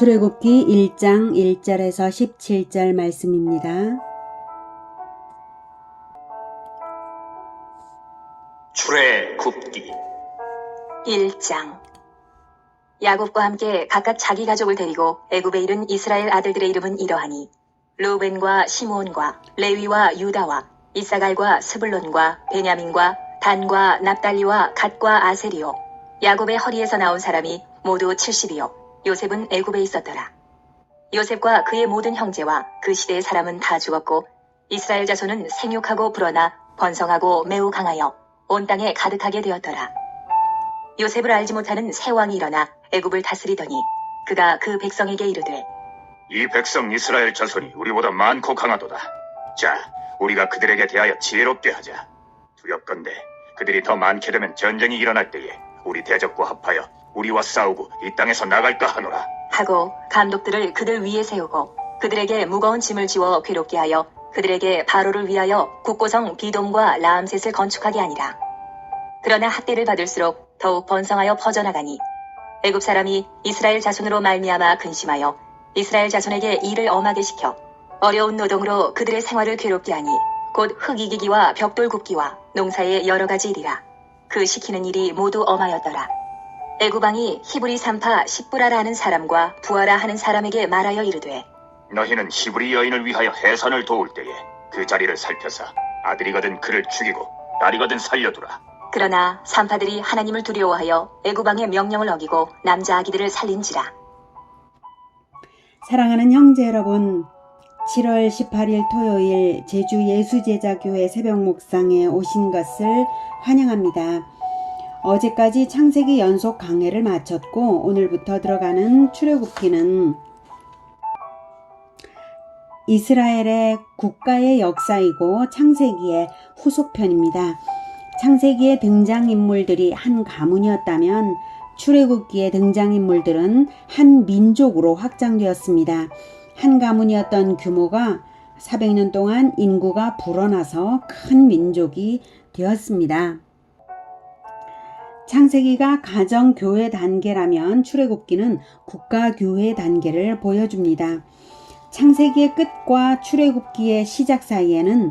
출애굽기 1장 1절에서 17절 말씀입니다. 출애굽기 1장. 야곱과 함께 각각 자기 가족을 데리고 애굽에 이른 이스라엘 아들들의 이름은 이러하니 르우벤과 시므온과 레위와 유다와 이사갈과 스불론과 베냐민과 단과 납달리와 갓과 아셀이요. 야곱의 허리에서 나온 사람이 모두 70이요. 요셉은 애굽에 있었더라. 요셉과 그의 모든 형제와 그 시대의 사람은 다 죽었고 이스라엘 자손은 생육하고 불어나 번성하고 매우 강하여 온 땅에 가득하게 되었더라. 요셉을 알지 못하는 새 왕이 일어나 애굽을 다스리더니 그가 그 백성에게 이르되 이 백성 이스라엘 자손이 우리보다 많고 강하도다. 자, 우리가 그들에게 대하여 지혜롭게 하자. 두렵건대 그들이 더 많게 되면 전쟁이 일어날 때에 우리 대적과 합하여 우리와 싸우고 이 땅에서 나갈까 하노라. 하고 감독들을 그들 위에 세우고 그들에게 무거운 짐을 지워 괴롭게 하여 그들에게 바로를 위하여 국고성 비돔과 라암셋을 건축하게 하니라. 그러나 학대를 받을수록 더욱 번성하여 퍼져나가니 애굽 사람이 이스라엘 자손으로 말미암아 근심하여 이스라엘 자손에게 일을 엄하게 시켜 어려운 노동으로 그들의 생활을 괴롭게 하니 곧 흙 이기기와 벽돌 굽기와 농사의 여러 가지 일이라. 그 시키는 일이 모두 엄하였더라. 애굽 왕이 히브리 산파 십부라라 하는 사람과 부하라 하는 사람에게 말하여 이르되 너희는 히브리 여인을 위하여 해산을 도울 때에 그 자리를 살펴서 아들이거든 그를 죽이고 딸이거든 살려두라. 그러나 산파들이 하나님을 두려워하여 애굽 왕의 명령을 어기고 남자 아기들을 살린지라. 사랑하는 형제 여러분, 7월 18일 토요일 제주 예수제자교회 새벽 묵상에 오신 것을 환영합니다. 어제까지 창세기 연속 강해를 마쳤고 오늘부터 들어가는 출애굽기는 이스라엘의 국가의 역사이고 창세기의 후속편입니다. 창세기의 등장인물들이 한 가문이었다면 출애굽기의 등장인물들은 한 민족으로 확장되었습니다. 한 가문이었던 규모가 400년 동안 인구가 불어나서 큰 민족이 되었습니다. 창세기가 가정교회 단계라면 출애굽기는 국가교회 단계를 보여줍니다. 창세기의 끝과 출애굽기의 시작 사이에는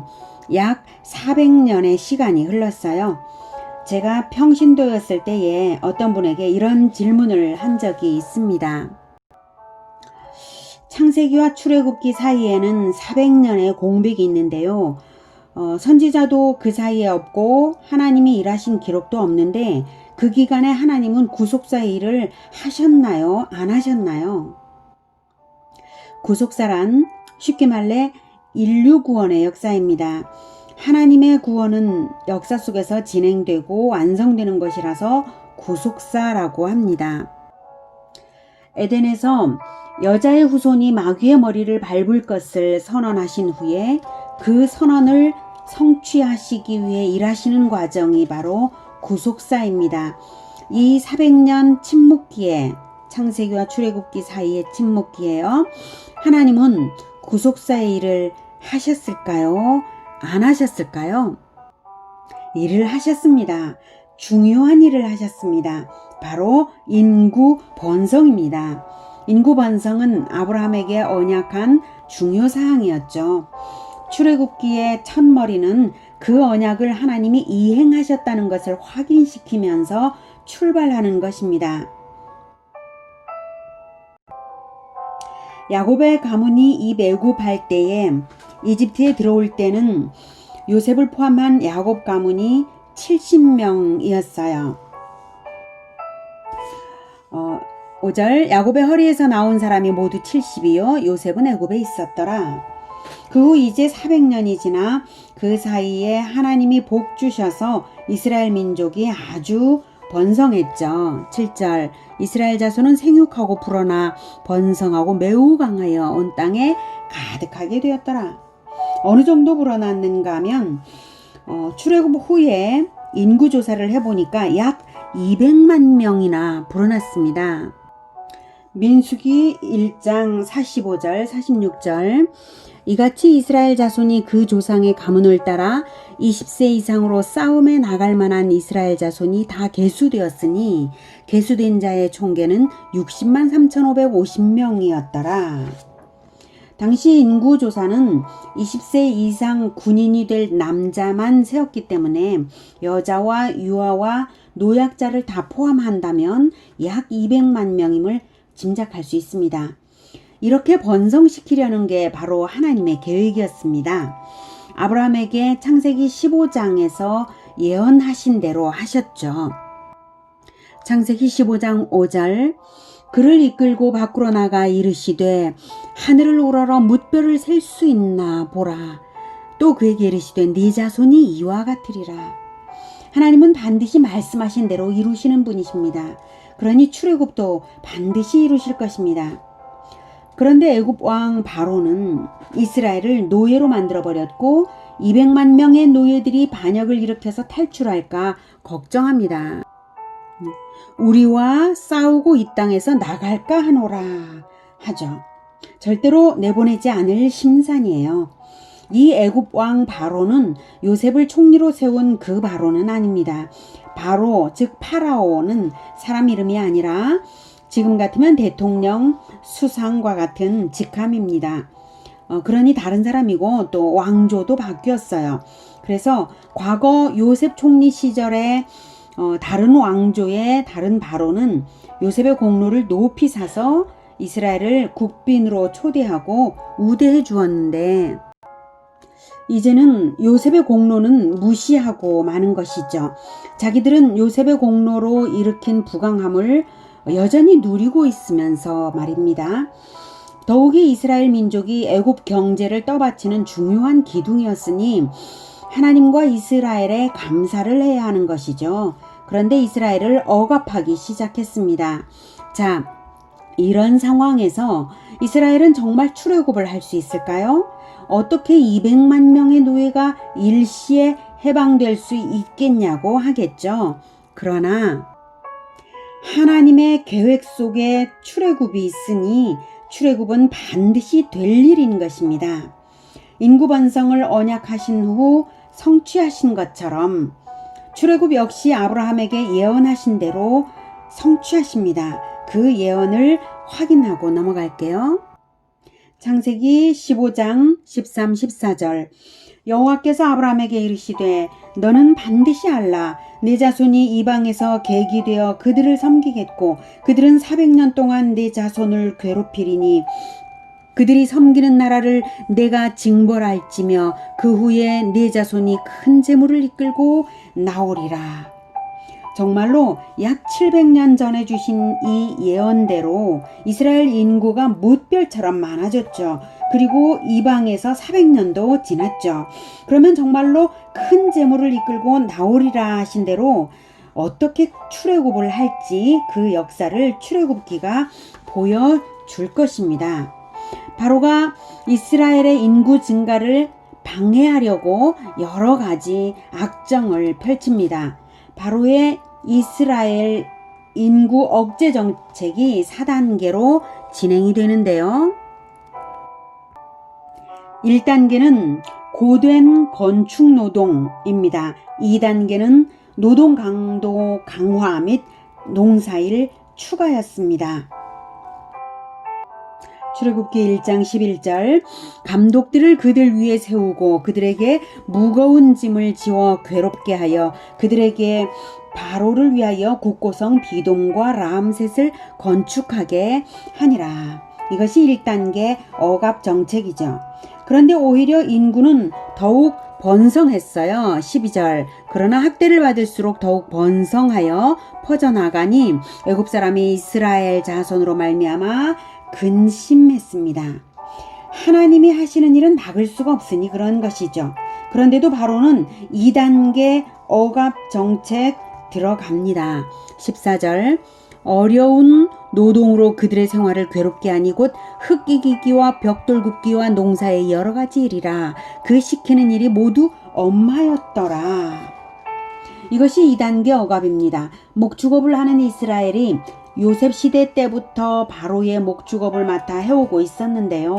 약 400년의 시간이 흘렀어요. 제가 평신도였을 때에 어떤 분에게 이런 질문을 한 적이 있습니다. 창세기와 출애굽기 사이에는 400년의 공백이 있는데요. 선지자도 그 사이에 없고 하나님이 일하신 기록도 없는데 그 기간에 하나님은 구속사의 일을 하셨나요? 안 하셨나요? 구속사란 쉽게 말해 인류 구원의 역사입니다. 하나님의 구원은 역사 속에서 진행되고 완성되는 것이라서 구속사라고 합니다. 에덴에서 여자의 후손이 마귀의 머리를 밟을 것을 선언하신 후에 그 선언을 성취하시기 위해 일하시는 과정이 바로 구속사입니다. 이 400년 침묵기에 창세기와 출애굽기 사이의 침묵기에요. 하나님은 구속사의 일을 하셨을까요? 안 하셨을까요? 일을 하셨습니다. 중요한 일을 하셨습니다. 바로 인구 번성입니다. 인구 번성은 아브라함에게 언약한 중요 사항이었죠. 출애굽기의 첫머리는 그 언약을 하나님이 이행하셨다는 것을 확인시키면서 출발하는 것입니다. 야곱의 가문이 이 매국할 때에 이집트에 들어올 때는 요셉을 포함한 야곱 가문이 70명이었어요. 5절 야곱의 허리에서 나온 사람이 모두 70이요 요셉은 애굽에 있었더라. 그 후 이제 400년이 지나 그 사이에 하나님이 복 주셔서 이스라엘 민족이 아주 번성했죠. 7절 이스라엘 자손은 생육하고 불어나 번성하고 매우 강하여 온 땅에 가득하게 되었더라. 어느 정도 불어났는가 하면 출애굽 후에 인구조사를 해보니까 약 200만 명이나 불어났습니다. 민수기 1장 45절 46절 이같이 이스라엘 자손이 그 조상의 가문을 따라 20세 이상으로 싸움에 나갈 만한 이스라엘 자손이 다 계수되었으니 계수된 자의 총계는 60만 3,550명이었더라. 당시 인구조사는 20세 이상 군인이 될 남자만 세웠기 때문에 여자와 유아와 노약자를 다 포함한다면 약 200만 명임을 짐작할 수 있습니다. 이렇게 번성시키려는 게 바로 하나님의 계획이었습니다. 아브라함에게 창세기 15장에서 예언하신 대로 하셨죠. 창세기 15장 5절 그를 이끌고 밖으로 나가 이르시되 하늘을 우러러 뭇별을 셀 수 있나 보라. 또 그에게 이르시되 네 자손이 이와 같으리라. 하나님은 반드시 말씀하신 대로 이루시는 분이십니다. 그러니 출애굽도 반드시 이루실 것입니다. 그런데 애굽 왕 바로는 이스라엘을 노예로 만들어버렸고 200만 명의 노예들이 반역을 일으켜서 탈출할까 걱정합니다. 우리와 싸우고 이 땅에서 나갈까 하노라 하죠. 절대로 내보내지 않을 심산이에요. 이 애굽 왕 바로는 요셉을 총리로 세운 그 바로는 아닙니다. 바로 즉 파라오는 사람 이름이 아니라 지금 같으면 대통령, 수상과 같은 직함입니다. 그러니 다른 사람이고 또 왕조도 바뀌었어요. 그래서 과거 요셉 총리 시절에 다른 왕조의 다른 바로는 요셉의 공로를 높이 사서 이스라엘을 국빈으로 초대하고 우대해 주었는데 이제는 요셉의 공로는 무시하고 마는 것이죠. 자기들은 요셉의 공로로 일으킨 부강함을 여전히 누리고 있으면서 말입니다. 더욱이 이스라엘 민족이 애굽 경제를 떠받치는 중요한 기둥이었으니 하나님과 이스라엘에 감사를 해야 하는 것이죠. 그런데 이스라엘을 억압하기 시작했습니다. 자, 이런 상황에서 이스라엘은 정말 출애굽을 할 수 있을까요? 어떻게 200만 명의 노예가 일시에 해방될 수 있겠냐고 하겠죠. 그러나 하나님의 계획 속에 출애굽이 있으니 출애굽은 반드시 될 일인 것입니다. 인구 번성을 언약하신 후 성취하신 것처럼 출애굽 역시 아브라함에게 예언하신 대로 성취하십니다. 그 예언을 확인하고 넘어갈게요. 창세기 15장 13, 14절 여호와께서 아브라함에게 이르시되 너는 반드시 알라 내 자손이 이방에서 객이 되어 그들을 섬기겠고 그들은 400년 동안 내 자손을 괴롭히리니 그들이 섬기는 나라를 내가 징벌할지며 그 후에 내 자손이 큰 재물을 이끌고 나오리라. 정말로 약 700년 전에 주신 이 예언대로 이스라엘 인구가 뭇별처럼 많아졌죠. 그리고 이방에서 400년도 지났죠. 그러면 정말로 큰 재물을 이끌고 나오리라 하신 대로 어떻게 출애굽을 할지 그 역사를 출애굽기가 보여줄 것입니다. 바로가 이스라엘의 인구 증가를 방해하려고 여러 가지 악정을 펼칩니다. 바로의 이스라엘 인구 억제 정책이 4단계로 진행이 되는데요. 1단계는 고된 건축 노동입니다. 2단계는 노동 강도 강화 및 농사일 추가였습니다. 출애굽기 1장 11절 감독들을 그들 위에 세우고 그들에게 무거운 짐을 지워 괴롭게 하여 그들에게 바로를 위하여 국고성 비돔과 람셋을 건축하게 하니라. 이것이 1단계 억압 정책이죠. 그런데 오히려 인구는 더욱 번성했어요. 12절 그러나 학대를 받을수록 더욱 번성하여 퍼져나가니 애굽 사람이 이스라엘 자손으로 말미암아 근심했습니다. 하나님이 하시는 일은 막을 수가 없으니 그런 것이죠. 그런데도 바로는 2단계 억압 정책 들어갑니다. 14절 어려운 노동으로 그들의 생활을 괴롭게 하니 곧 흙이기기와 벽돌 굽기와 농사의 여러 가지 일이라 그 시키는 일이 모두 엄하였더라. 이것이 2단계 억압입니다. 목축업을 하는 이스라엘이 요셉 시대 때부터 바로의 목축업을 맡아 해오고 있었는데요.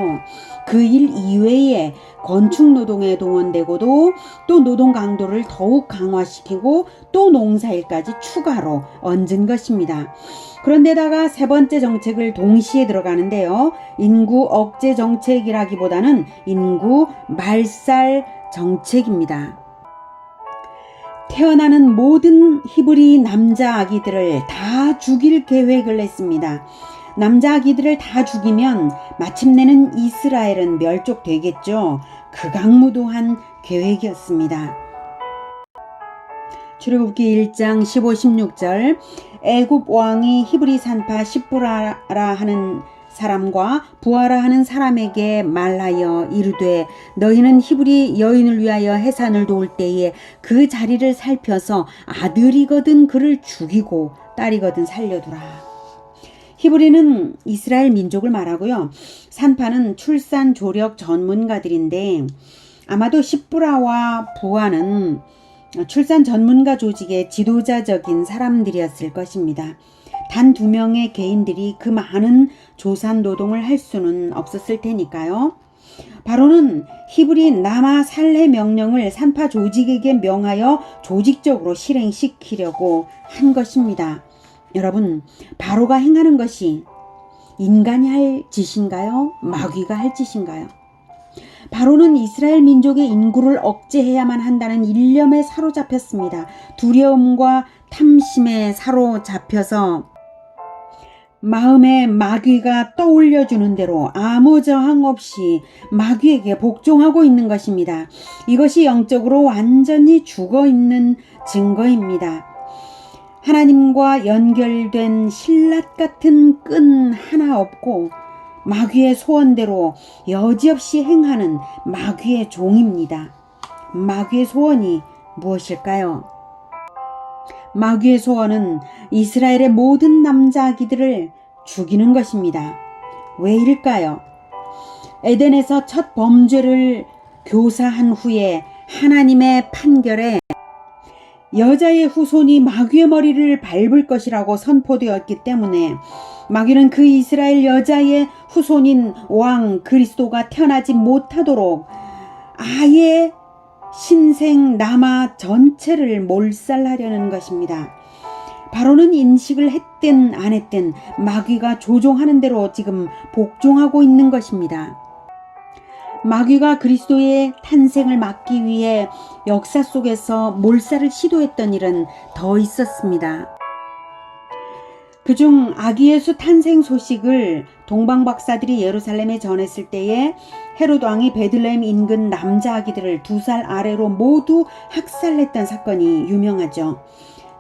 그 일 이외에 건축 노동에 동원되고도 또 노동 강도를 더욱 강화시키고 또 농사일까지 추가로 얹은 것입니다. 그런데다가 세 번째 정책을 동시에 들어가는데요. 인구 억제 정책이라기보다는 인구 말살 정책입니다. 태어나는 모든 히브리 남자 아기들을 다 죽일 계획을 했습니다. 남자 아기들을 다 죽이면 마침내는 이스라엘은 멸족되겠죠. 극악무도한 계획이었습니다. 출애굽기 1장 15, 16절 애굽 왕이 히브리 산파 십부라라 하는 사람과 부하라 하는 사람에게 말하여 이르되 너희는 히브리 여인을 위하여 해산을 도울 때에 그 자리를 살펴서 아들이거든 그를 죽이고 딸이거든 살려두라. 히브리는 이스라엘 민족을 말하고요. 산파는 출산 조력 전문가들인데 아마도 십부라와 부하는 출산 전문가 조직의 지도자적인 사람들이었을 것입니다. 단 2명의 개인들이 그 많은 조산 노동을 할 수는 없었을 테니까요. 바로는 히브리 남아 살해 명령을 산파 조직에게 명하여 조직적으로 실행시키려고 한 것입니다. 여러분, 바로가 행하는 것이 인간이 할 짓인가요? 마귀가 할 짓인가요? 바로는 이스라엘 민족의 인구를 억제해야만 한다는 일념에 사로잡혔습니다. 두려움과 탐심에 사로잡혀서 마음에 마귀가 떠올려주는 대로 아무 저항 없이 마귀에게 복종하고 있는 것입니다. 이것이 영적으로 완전히 죽어있는 증거입니다. 하나님과 연결된 신라 같은 끈 하나 없고 마귀의 소원대로 여지없이 행하는 마귀의 종입니다. 마귀의 소원이 무엇일까요? 마귀의 소원은 이스라엘의 모든 남자아기들을 죽이는 것입니다. 왜일까요? 에덴에서 첫 범죄를 교사한 후에 하나님의 판결에 여자의 후손이 마귀의 머리를 밟을 것이라고 선포되었기 때문에 마귀는 그 이스라엘 여자의 후손인 왕 그리스도가 태어나지 못하도록 아예 신생 남아 전체를 몰살하려는 것입니다. 바로는 인식을 했든 안 했든 마귀가 조종하는 대로 지금 복종하고 있는 것입니다. 마귀가 그리스도의 탄생을 막기 위해 역사 속에서 몰살을 시도했던 일은 더 있었습니다. 그중 아기 예수 탄생 소식을 동방 박사들이 예루살렘에 전했을 때에 헤롯 왕이 베들레헴 인근 남자 아기들을 2살 아래로 모두 학살했던 사건이 유명하죠.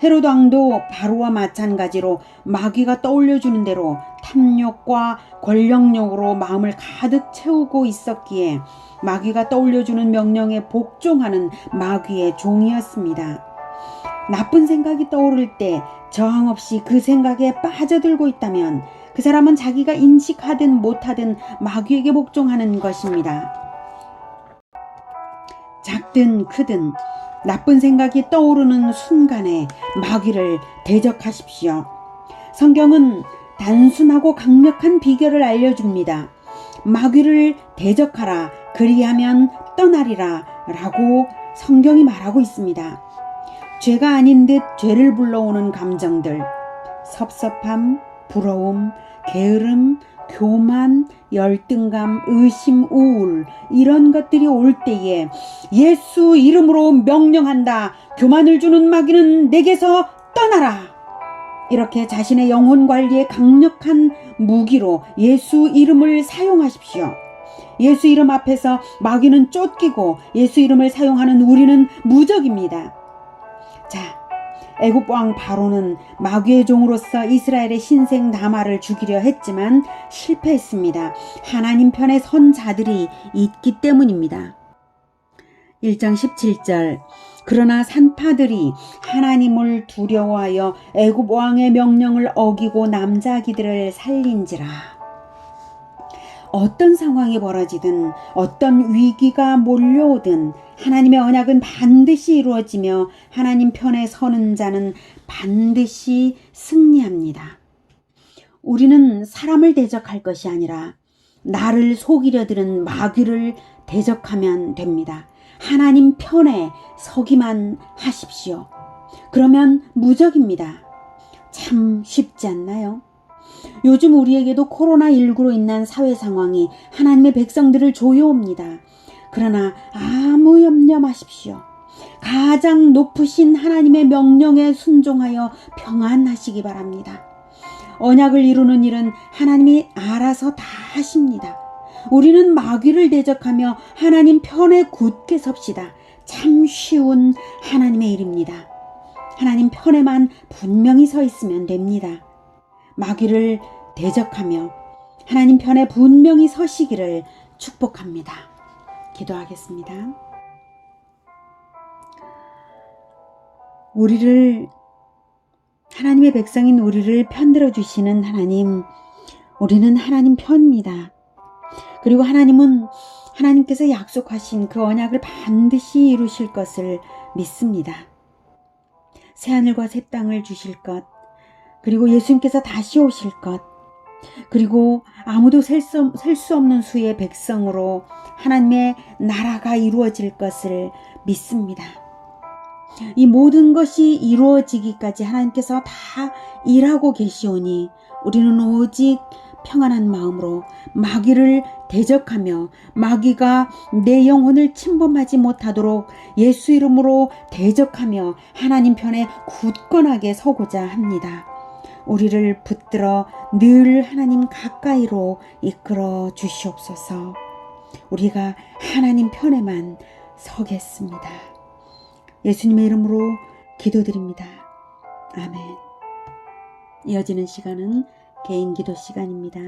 헤롯 왕도 바로와 마찬가지로 마귀가 떠올려주는 대로 탐욕과 권력욕으로 마음을 가득 채우고 있었기에 마귀가 떠올려주는 명령에 복종하는 마귀의 종이었습니다. 나쁜 생각이 떠오를 때 저항 없이 그 생각에 빠져들고 있다면 그 사람은 자기가 인식하든 못하든 마귀에게 복종하는 것입니다. 작든 크든 나쁜 생각이 떠오르는 순간에 마귀를 대적하십시오. 성경은 단순하고 강력한 비결을 알려줍니다. 마귀를 대적하라, 그리하면 떠나리라 라고 성경이 말하고 있습니다. 죄가 아닌 듯 죄를 불러오는 감정들, 섭섭함, 부러움, 게으름, 교만, 열등감, 의심, 우울 이런 것들이 올 때에 예수 이름으로 명령한다. 교만을 주는 마귀는 내게서 떠나라. 이렇게 자신의 영혼 관리에 강력한 무기로 예수 이름을 사용하십시오. 예수 이름 앞에서 마귀는 쫓기고 예수 이름을 사용하는 우리는 무적입니다. 자, 애굽 왕 바로는 마귀의 종으로서 이스라엘의 신생 나마를 죽이려 했지만 실패했습니다. 하나님 편에 선 자들이 있기 때문입니다. 1장 17절 그러나 산파들이 하나님을 두려워하여 애굽 왕의 명령을 어기고 남자아기들을 살린지라. 어떤 상황이 벌어지든 어떤 위기가 몰려오든 하나님의 언약은 반드시 이루어지며 하나님 편에 서는 자는 반드시 승리합니다. 우리는 사람을 대적할 것이 아니라 나를 속이려 드는 마귀를 대적하면 됩니다. 하나님 편에 서기만 하십시오. 그러면 무적입니다. 참 쉽지 않나요? 요즘 우리에게도 코로나19로 인한 사회 상황이 하나님의 백성들을 조여옵니다. 그러나 아무 염려 마십시오. 가장 높으신 하나님의 명령에 순종하여 평안하시기 바랍니다. 언약을 이루는 일은 하나님이 알아서 다 하십니다. 우리는 마귀를 대적하며 하나님 편에 굳게 섭시다. 참 쉬운 하나님의 일입니다. 하나님 편에만 분명히 서 있으면 됩니다. 마귀를 대적하며 하나님 편에 분명히 서시기를 축복합니다. 기도하겠습니다. 하나님의 백성인 우리를 편들어 주시는 하나님, 우리는 하나님 편입니다. 그리고 하나님께서 약속하신 그 언약을 반드시 이루실 것을 믿습니다. 새하늘과 새 땅을 주실 것, 그리고 예수님께서 다시 오실 것, 그리고 아무도 셀 수 없는 수의 백성으로 하나님의 나라가 이루어질 것을 믿습니다. 이 모든 것이 이루어지기까지 하나님께서 다 일하고 계시오니 우리는 오직 평안한 마음으로 마귀를 대적하며 마귀가 내 영혼을 침범하지 못하도록 예수 이름으로 대적하며 하나님 편에 굳건하게 서고자 합니다. 우리를 붙들어 늘 하나님 가까이로 이끌어 주시옵소서. 우리가 하나님 편에만 서겠습니다. 예수님의 이름으로 기도드립니다. 아멘. 이어지는 시간은 개인 기도 시간입니다.